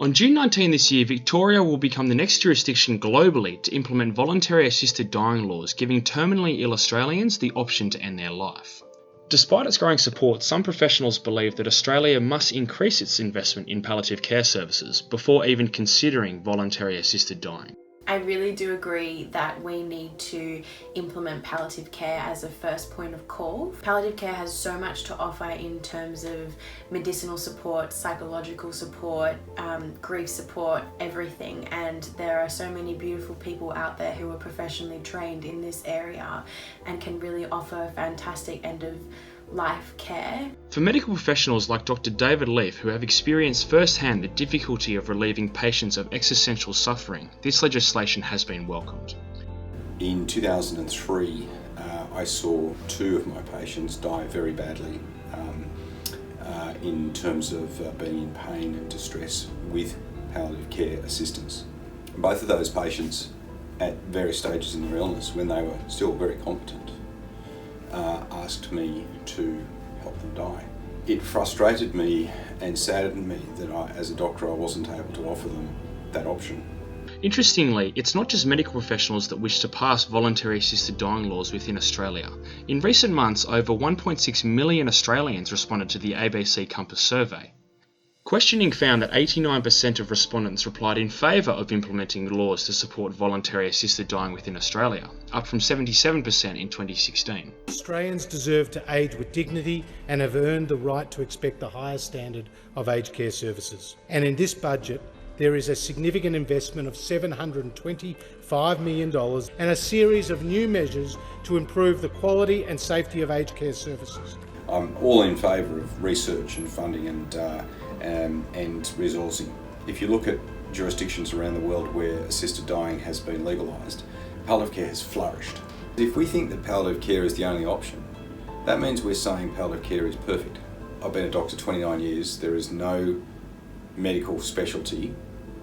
On June 19 this year, Victoria will become the next jurisdiction globally to implement voluntary assisted dying laws, giving terminally ill Australians the option to end their life. Despite its growing support, some professionals believe that Australia must increase its investment in palliative care services before even considering voluntary assisted dying. I really do agree that we need to implement palliative care as a first point of call. Palliative care has so much to offer in terms of medicinal support, psychological support, grief support, everything. And there are so many beautiful people out there who are professionally trained in this area and can really offer fantastic end of life care. For medical professionals like Dr. David Leaf, who have experienced firsthand the difficulty of relieving patients of existential suffering, this legislation has been welcomed. In 2003, I saw 2 of my patients die very badly in terms of being in pain and distress with palliative care assistance. Both of those patients, at various stages in their illness, when they were still very competent, asked me to help them die. It frustrated me and saddened me that as a doctor, I wasn't able to offer them that option. Interestingly, it's not just medical professionals that wish to pass voluntary assisted dying laws within Australia. In recent months, over 1.6 million Australians responded to the ABC Compass survey. Questioning found that 89% of respondents replied in favour of implementing laws to support voluntary assisted dying within Australia, up from 77% in 2016. Australians deserve to age with dignity and have earned the right to expect the highest standard of aged care services. And in this budget, there is a significant investment of $725 million and a series of new measures to improve the quality and safety of aged care services. I'm all in favour of research and funding and resourcing. If you look at jurisdictions around the world where assisted dying has been legalised, palliative care has flourished. If we think that palliative care is the only option, that means we're saying palliative care is perfect. I've been a doctor 29 years. There is no medical specialty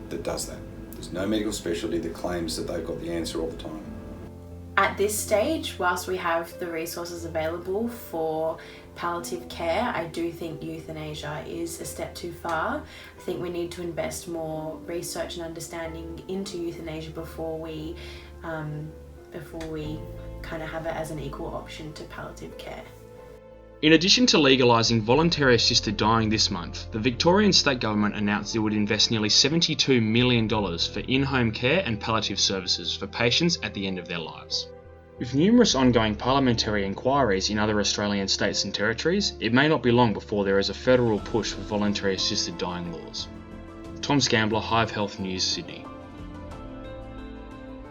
that does that. There's no medical specialty that claims that they've got the answer all the time. At this stage, whilst we have the resources available for palliative care, I do think euthanasia is a step too far. I think we need to invest more research and understanding into euthanasia before we kind of have it as an equal option to palliative care. In addition to legalising voluntary assisted dying this month, the Victorian State Government announced it would invest nearly $72 million for in-home care and palliative services for patients at the end of their lives. With numerous ongoing parliamentary inquiries in other Australian states and territories, it may not be long before there is a federal push for voluntary assisted dying laws. Tom Scambler, Hive Health News, Sydney.